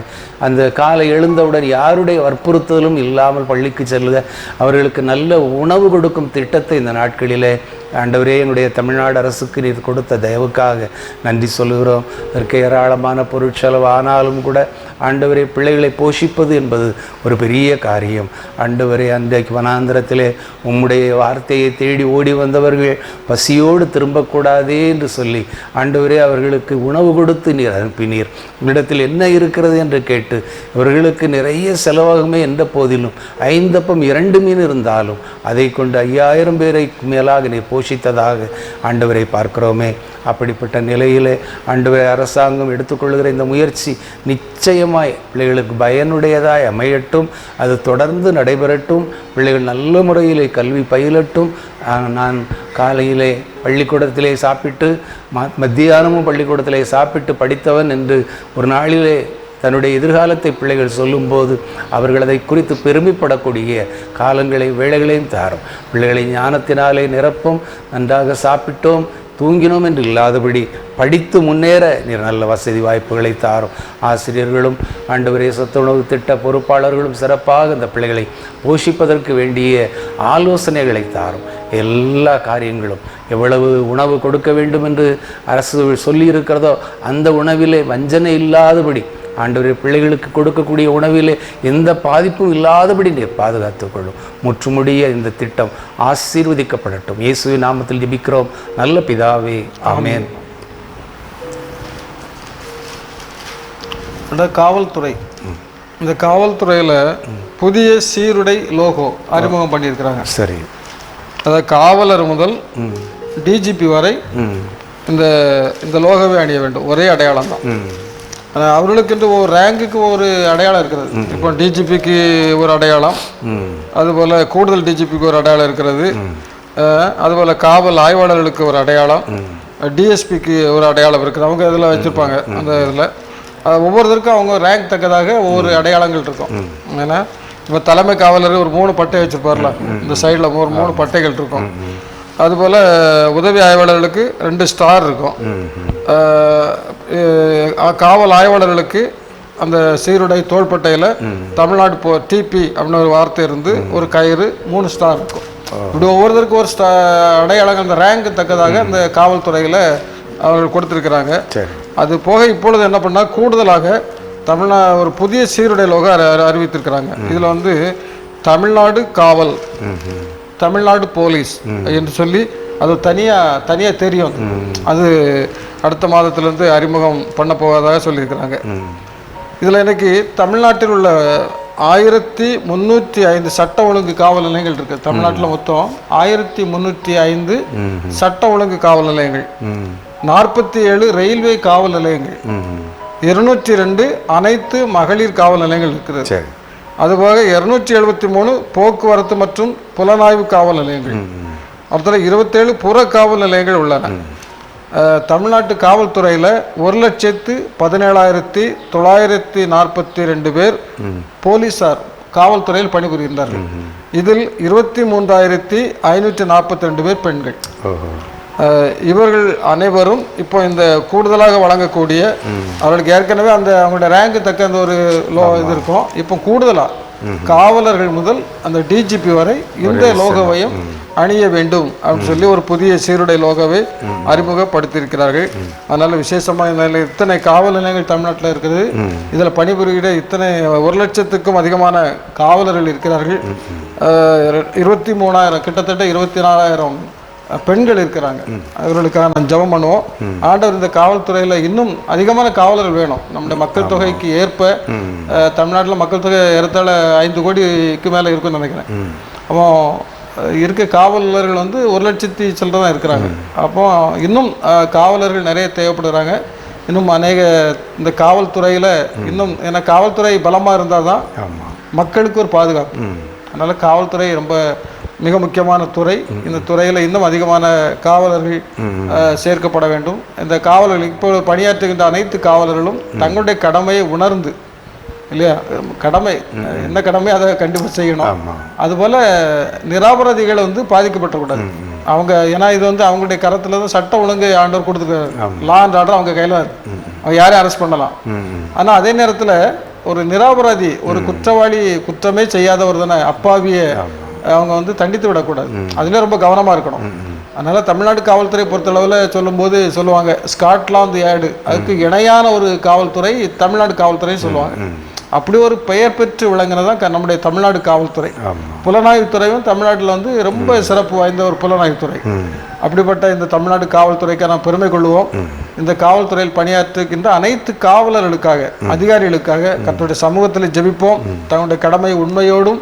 அந்த காலை எழுந்தவுடன் யாருடைய வற்புறுத்தலும் இல்லாமல் பள்ளிக்கு செல்லுக, அவர்களுக்கு நல்ல உணவு கொடுக்கும் திட்டத்தை இந்த நாட்களிலே ஆண்டவரே, என்னுடைய தமிழ்நாடு அரசுக்கு நீர் கொடுத்த தயவுக்காக நன்றி சொல்லுகிறோம். அதற்கு ஏராளமான பொருட்செலவு ஆனாலும் கூட ஆண்டவரே, பிள்ளைகளை போஷிப்பது என்பது ஒரு பெரிய காரியம். ஆண்டவரே, அன்றைக்கு வனாந்திரத்திலே உம்முடைய வார்த்தையை தேடி ஓடி வந்தவர்கள் பசியோடு திரும்பக்கூடாதே என்று சொல்லி ஆண்டவரே அவர்களுக்கு உணவு கொடுத்து நீர் அனுப்பினீர். உன்னிடத்தில் என்ன இருக்கிறது என்று கேட்டு இவர்களுக்கு நிறைய செலவாகுமே என்ற போதிலும் 5 அப்பம் 2 மீன் இருந்தாலும் அதை கொண்டு 5000 பேரை மேலாக நீர் போஷித்ததாக ஆண்டவரை பார்க்கிறோமே. அப்படிப்பட்ட நிலையிலே ஆண்டவரை அரசாங்கம் எடுத்துக்கொள்கிற இந்த முயற்சி நிச்சயமாய் பிள்ளைகளுக்கு பயனுடையதாய் அமையட்டும். அது தொடர்ந்து நடைபெறட்டும். பிள்ளைகள் நல்ல முறையிலே கல்வி பயிலட்டும். நான் காலையிலே பள்ளிக்கூடத்திலே சாப்பிட்டு மத்தியானமும் பள்ளிக்கூடத்திலே சாப்பிட்டு படித்தவன் என்று ஒரு நாளிலே தன்னுடைய எதிர்காலத்தை பிள்ளைகள் சொல்லும்போது அவர்கள் அதை குறித்து பெருமைப்படக்கூடிய காலங்களை வேளைகளையும் தாரும். பிள்ளைகளை ஞானத்தினாலே நிரப்பும். நன்றாக சாப்பிட்டோம் தூங்கினோம் என்று இல்லாதபடி படித்து முன்னேற நீர் நல்ல வசதி வாய்ப்புகளை தாரும். ஆசிரியர்களும் ஆண்டவரே சத்துணவு திட்ட பொறுப்பாளர்களும் சிறப்பாக இந்த பிள்ளைகளை போஷிப்பதற்கு வேண்டிய ஆலோசனைகளை தாரும். எல்லா காரியங்களும் எவ்வளவு உணவு கொடுக்க வேண்டும் என்று அரசு சொல்லியிருக்கிறதோ அந்த உணவிலே வஞ்சனை இல்லாதபடி ஆண்டவரே பிள்ளைகளுக்கு கொடுக்கக்கூடிய உணவிலே எந்த பாதிப்பும் இல்லாதபடி நீர் பாதுகாத்துக்கொள்ளும். முற்றுமுடிய இந்த திட்டம் ஆசீர்வதிக்கப்படட்டும். இயேசுவின் நாமத்தில் ஜெபிக்கிறோம் நல்ல பிதாவே, ஆமென். காவல்துறை, இந்த காவல்துறையில் புதிய சீருடை லோகோ அறிமுகம் பண்ணியிருக்கிறாங்க. சரி, அதாவது காவலர் முதல் டிஜிபி வரை இந்த லோகோவை அணிய வேண்டும். ஒரே அடையாளம் தான். அவர்களுக்கு ஒரு ரேங்குக்கு ஒரு அடையாளம் இருக்கிறது. இப்போ டிஜிபிக்கு ஒரு அடையாளம், அதுபோல் கூடுதல் டிஜிபிக்கு ஒரு அடையாளம் இருக்கிறது. அதுபோல் காவல் ஆய்வாளர்களுக்கு ஒரு அடையாளம், டிஎஸ்பிக்கு ஒரு அடையாளம் இருக்குது. அவங்க இதில் வச்சுருப்பாங்க. அந்த இதில் ஒவ்வொருத்தருக்கும் அவங்க ரேங்க் தக்கதாக ஒவ்வொரு அடையாளங்கள் இருக்கும். ஏன்னா இப்போ தலைமை காவலர் ஒரு 3 பட்டை வச்சுருப்பார்ல, இந்த சைடில் ஒரு 3 பட்டைகள் இருக்கும். அதுபோல் உதவி ஆய்வாளர்களுக்கு 2 ஸ்டார் இருக்கும். காவல் ஆய்வாளர்களுக்கு அந்த சீருடை தோள்பட்டையில் தமிழ்நாடு டிபி அப்படின்னு ஒரு வார்த்தை இருந்து ஒரு கயிறு 3 ஸ்டார் இருக்கும். இப்படி ஒவ்வொருத்தருக்கும் ஒரு அடையாளங்கள் அந்த ரேங்க் தக்கதாக அந்த காவல்துறையில் அவர்கள் கொடுத்துருக்குறாங்க. அது போக இப்பொழுது என்ன பண்ணால் கூடுதலாக ஒரு புதிய சீருடை லோகோ அறிவித்திருக்கிறாங்க. இதில் தமிழ்நாடு காவல், தமிழ்நாடு போலீஸ் என்று சொல்லி அது தனியாக தெரியும். அது அடுத்த மாதத்திலிருந்து அறிமுகம் பண்ண போவதாக சொல்லியிருக்கிறாங்க. இதில் இன்னைக்கு தமிழ்நாட்டில் உள்ள 1305 சட்ட ஒழுங்கு காவல் நிலையங்கள் இருக்குது. தமிழ்நாட்டில் மொத்தம் 1305 சட்ட ஒழுங்கு காவல் நிலையங்கள், 47 ரயில்வே காவல் நிலையங்கள், 202 அனைத்து மகளிர் காவல் நிலையங்கள் இருக்கிறது. அதுபோக 273 போக்குவரத்து மற்றும் புலனாய்வு காவல் நிலையங்கள், அதில் 27 புற காவல் நிலையங்கள் உள்ளன. தமிழ்நாட்டு காவல்துறையில் 1,17,942 பேர் போலீஸார் காவல்துறையில் பணிபுரிகின்றார்கள். இதில் 23,542 பேர் பெண்கள். இவர்கள் அனைவரும் இப்போ இந்த கூடுதலாக வழங்கக்கூடிய அவர்களுக்கு ஏற்கனவே அந்த அவங்களோட ரேங்க்கு தக்க அந்த ஒரு இது இருக்கும். இப்போ கூடுதலாக காவலர்கள் முதல் அந்த டிஜிபி வரை இந்த லோகோவையும் அணிய வேண்டும் அப்படின்னு சொல்லி ஒரு புதிய சீருடை லோகோவை அறிமுகப்படுத்தியிருக்கிறார்கள். அதனால விசேஷமாக இத்தனை காவல் நிலையங்கள் தமிழ்நாட்டில் இருக்கிறது. இதில் பணிபுரிகிற இத்தனை 1,00,000க்கும் அதிகமான காவலர்கள் இருக்கிறார்கள். 23,000 கிட்டத்தட்ட 24,000 பெண்கள் இருக்கிறாங்க. அவர்களுக்காக நான் ஜெபம் பண்ணுவோம். ஆண்டவர் இந்த காவல்துறையில் இன்னும் அதிகமான காவலர்கள் வேணும். நம்முடைய மக்கள் தொகைக்கு ஏற்ப தமிழ்நாட்டில் மக்கள் தொகை ஏறத்தாழ 5 கோடிக்கு மேலே இருக்குன்னு நினைக்கிறேன். அப்போ இருக்க காவலர்கள் 1,00,000 சில்லறை தான் இருக்கிறாங்க. அப்போ இன்னும் காவலர்கள் நிறைய தேவைப்படுறாங்க. இன்னும் அநேக இந்த காவல்துறையில் இன்னும் ஏன்னா காவல்துறை பலமாக இருந்தால் தான் மக்களுக்கு ஒரு பாதுகாப்பு. அதனால் காவல்துறை ரொம்ப மிக முக்கியமான துறை. இந்த துறையில் இன்னும் அதிகமான காவலர்கள் சேர்க்கப்பட வேண்டும். இந்த காவலர்கள் இப்போ பணியாற்றுகின்ற அனைத்து காவலர்களும் தங்களுடைய கடமையை உணர்ந்து இல்லையா, கடமை என்ன கடமை அதை கண்டிப்பாக செய்யணும். அதுபோல் நிராபராதிகளை பாதிக்கப்பட்டக்கூடாது. அவங்க ஏன்னா இது அவங்களுடைய கரத்தில் தான் சட்டம் ஒழுங்கு ஆண்டவர் கொடுத்துருக்காரு. லா அண்ட் ஆர்டர் அவங்க கையில் அவங்க யாரையும் அரெஸ்ட் பண்ணலாம். ஆனால் அதே நேரத்தில் ஒரு நிராபராதி ஒரு குற்றவாளி குற்றமே செய்யாதவர் தானே அப்பாவிய அவங்க தண்டித்து விடக்கூடாது. அதுலேயே ரொம்ப கவனமாக இருக்கணும். அதனால் தமிழ்நாடு காவல்துறை பொறுத்தளவில் சொல்லும்போது சொல்லுவாங்க ஸ்காட்லாந்து யார்டு, அதுக்கு இணையான ஒரு காவல்துறை தமிழ்நாடு காவல்துறைன்னு சொல்லுவாங்க. அப்படி ஒரு பெயர் பெற்று விளங்குனதான் நம்முடைய தமிழ்நாடு காவல்துறை. புலனாய்வுத்துறையும் தமிழ்நாட்டில் ரொம்ப சிறப்பு வாய்ந்த ஒரு புலனாய்வுத்துறை. அப்படிப்பட்ட இந்த தமிழ்நாடு காவல்துறைக்கு நாம் பெருமை கொள்வோம். இந்த காவல்துறையில் பணியாற்றுகின்ற அனைத்து காவலர்களுக்காக அதிகாரிகளுக்காக கர்த்தருடைய சமூகத்தில் ஜெபிப்போம். தங்களுடைய கடமை உண்மையோடும்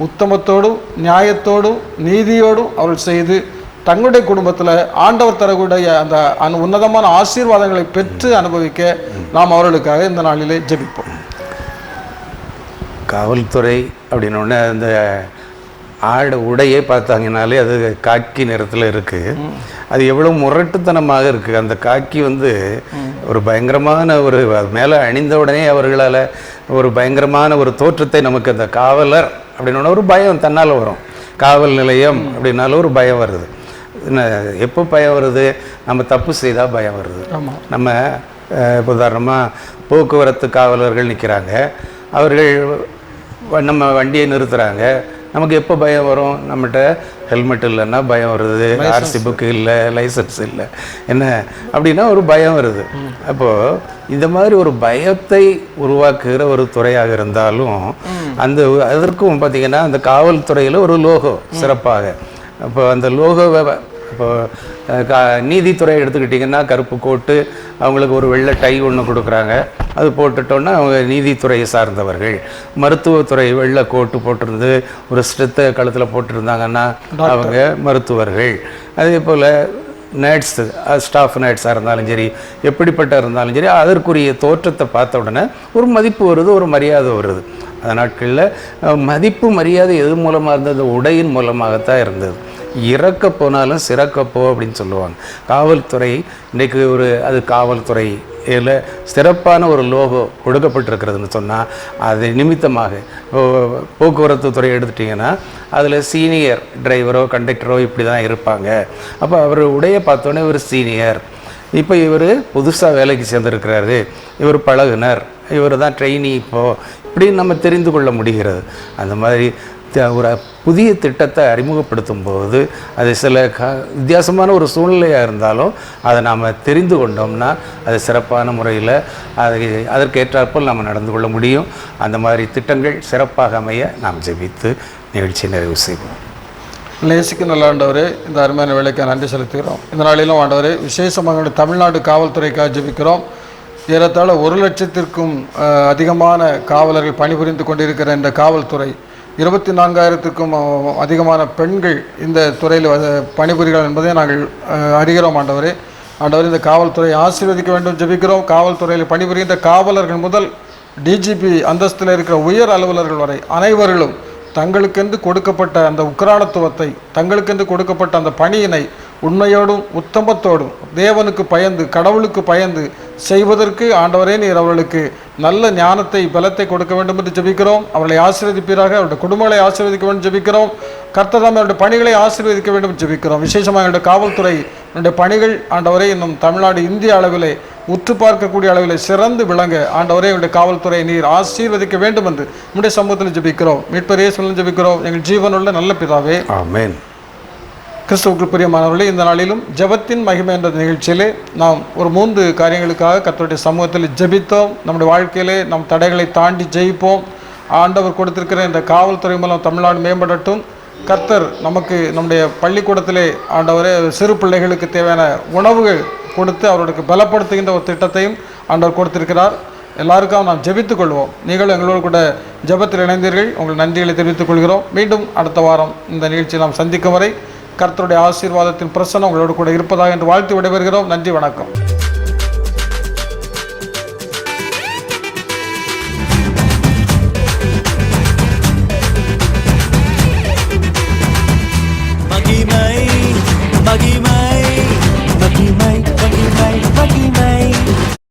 உத்தமத்தோடும் நியாயத்தோடும் நீதியோடும் அவர்கள் செய்து தங்களுடைய குடும்பத்தில் ஆண்டவர் தரக்கூடிய அந்த உன்னதமான ஆசீர்வாதங்களை பெற்று அனுபவிக்க நாம் அவர்களுக்காக இந்த நாளிலே ஜெபிப்போம். காவல்துறை அப்படின்னோடனே அந்த உடையை பார்த்தாங்கனாலே அது காக்கி நிறத்தில் இருக்குது. அது எவ்வளோ முரட்டுத்தனமாக இருக்குது. அந்த காக்கி ஒரு பயங்கரமான ஒரு மேலே அணிந்த உடனே அவர்களால் ஒரு பயங்கரமான ஒரு தோற்றத்தை நமக்கு அந்த காவலர் அப்படின்னா ஒரு பயம் தன்னால் வரும். காவல் நிலையம் அப்படின்னாலும் ஒரு பயம் வருது. எப்போ பயம் வருது? நம்ம தப்பு செய்தால் பயம் வருது. நம்ம உதாரணமாக போக்குவரத்து காவலர்கள் நிற்கிறாங்க, அவர்கள் நம்ம வண்டியை நிறுத்துகிறாங்க. நமக்கு எப்போ பயம் வரும்? நம்மகிட்ட ஹெல்மெட் இல்லைன்னா பயம் வருது, ஆர்சி புக்கு இல்லை, லைசன்ஸ் இல்லை, என்ன அப்படின்னா ஒரு பயம் வருது. அப்போது இந்த மாதிரி ஒரு பயத்தை உருவாக்குகிற ஒரு துறையாக இருந்தாலும் அதற்கும் பார்த்திங்கன்னா அந்த காவல்துறையில் ஒரு லோகோ சிறப்பாக. அப்போ அந்த லோகோவை இப்போ நீதித்துறை எடுத்துக்கிட்டிங்கன்னா கருப்பு கோட்டு, அவங்களுக்கு ஒரு வெள்ளை டை ஒன்று கொடுக்குறாங்க, அது போட்டுட்டோன்னா அவங்க நீதித்துறையை சார்ந்தவர்கள். மருத்துவத்துறை வெள்ளை கோட்டு போட்டிருந்து ஒரு ஸ்ட்ரெத்தை கழுத்தில் போட்டிருந்தாங்கன்னா அவங்க மருத்துவர்கள். அதே போல் நர்ஸு ஸ்டாஃப் நர்ஸாக இருந்தாலும் சரி, எப்படிப்பட்ட இருந்தாலும் சரி, அதற்குரிய தோற்றத்தை பார்த்த உடனே ஒரு மதிப்பு வருது, ஒரு மரியாதை வருது. அந்த நாட்களில் மதிப்பு மரியாதை எது மூலமாக இருந்தது? உடையின் மூலமாகத்தான் இருந்தது. இறக்க போனாலும் சிறக்கப்போ அப்படின்னு சொல்லுவாங்க. காவல்துறை இன்றைக்கு அது காவல்துறை இதில் சிறப்பான ஒரு லோகோ கொடுக்கப்பட்டிருக்கிறதுன்னு சொன்னால் அது நிமித்தமாக போக்குவரத்து துறை எடுத்துட்டிங்கன்னா அதில் சீனியர் டிரைவரோ கண்டக்டரோ இப்படி தான் இருப்பாங்க. அப்போ அவர் உடைய பார்த்தோன்னே ஒரு சீனியர். இப்போ இவர் புதுசாக வேலைக்கு சேர்ந்துருக்கிறாரு, இவர் பழகுனர், இவர் தான் ட்ரெயினி இப்படின்னு நம்ம தெரிந்து கொள்ள முடிகிறது. அந்த மாதிரி ஒரு புதிய திட்டத்தை அறிமுகப்படுத்தும் போது அது சில வித்தியாசமான ஒரு சூழ்நிலையாக இருந்தாலும் அதை நாம் தெரிந்து கொண்டோம்னா அது சிறப்பான முறையில் அதற்கேற்றாற்போல் நம்ம நடந்து கொள்ள முடியும். அந்த மாதிரி திட்டங்கள் சிறப்பாக அமைய நாம் ஜெபித்து நிகழ்ச்சியை நிறைவு செய்வோம். நேசிக்கு நல்ல ஆண்டவரே, இந்த அருமையான வேலைக்காக நன்றி செலுத்துகிறோம். இந்த நாளிலும் ஆண்டவரே விசேஷமாக தமிழ்நாடு காவல்துறைக்காக ஜெபிக்கிறோம். ஏறத்தாழ 1,00,000க்கும் அதிகமான காவலர்கள் பணிபுரிந்து கொண்டிருக்கிற இந்த காவல்துறை 24,000க்கும் அதிகமான பெண்கள் இந்த துறையில் பணிபுரிகிறார் என்பதை நாங்கள் அறிகிறோம். ஆண்டவரே இந்த காவல்துறை ஆசீர்வதிக்க வேண்டும் ஜெபிக்கிறோம். காவல்துறையில் பணிபுரிகின்ற காவலர்கள் முதல் டிஜிபி அந்தஸ்தில் இருக்கிற உயர் அலுவலர்கள் வரை அனைவர்களும் தங்களுக்கென்று கொடுக்கப்பட்ட அந்த உக்ரானத்துவத்தை, தங்களுக்கென்று கொடுக்கப்பட்ட அந்த பணியினை உண்மையோடும் உத்தமத்தோடும் தேவனுக்கு பயந்து கடவுளுக்கு பயந்து செய்வதற்கு ஆண்டவரே நீர் அவர்களுக்கு நல்ல ஞானத்தை பலத்தை கொடுக்க வேண்டும் என்று ஜெபிக்கிறோம். அவர்களை ஆசீர்வதிப்பீராக, அவருடைய குடும்பங்களை ஆசீர்வதிக்க வேண்டும் ஜெபிக்கிறோம். கர்த்தர் அவருடைய பணிகளை ஆசீர்வதிக்க வேண்டும் ஜெபிக்கிறோம். விசேஷமாக எங்களுடைய காவல்துறை என்னுடைய பணிகள் ஆண்டவரே இன்னும் தமிழ்நாடு இந்திய அளவிலே உற்று பார்க்கக்கூடிய அளவில் சிறந்து விளங்க ஆண்டவரே எங்களுடைய காவல்துறை நீர் ஆசீர்வதிக்க வேண்டும் என்று நம்முடைய சமூகத்தில் ஜெபிக்கிறோம். மீட்பர் இயேசுவில் ஜெபிக்கிறோம் எங்கள் ஜீவனுள்ள நல்ல பிதாவே, ஆமென். கிறிஸ்துவுக்குள் பிரியமானவர்களே, இந்த நாளிலும் ஜெபத்தின் மகிமை என்ற நிகழ்ச்சியிலே நாம் ஒரு 3 காரியங்களுக்காக கர்த்தருடைய சமூகத்தில் ஜெபித்தோம். நம்முடைய வாழ்க்கையிலே நம் தடைகளை தாண்டி ஜெயிப்போம். ஆண்டவர் கொடுத்திருக்கிற இந்த காவல்துறை மூலம் தமிழ்நாடு மேம்படட்டும். கர்த்தர் நமக்கு நம்முடைய பள்ளிக்கூடத்திலே ஆண்டவரே சிறு பிள்ளைகளுக்கு தேவையான உணவுகள் கொடுத்து அவர்களுக்கு பலப்படுத்துகின்ற ஒரு திட்டத்தையும் ஆண்டவர் கொடுத்திருக்கிறார். எல்லாருக்கும் நாம் ஜெபித்துக் கொள்வோம். நீங்கள் எங்களோடு கூட ஜெபத்தில் இணைந்தீர்கள். உங்கள் நன்றிகளை தெரிவித்துக் கொள்கிறோம். மீண்டும் அடுத்த வாரம் இந்த நிகழ்ச்சியை நாம் சந்திக்கும் வரை கர்த்தருடைய ஆசீர்வாதத்தின் பிரசன்னம் உங்களோடு கூட இருப்பதாக என்று வாழ்த்து விடைபெறுகிறோம். நன்றி, வணக்கம்.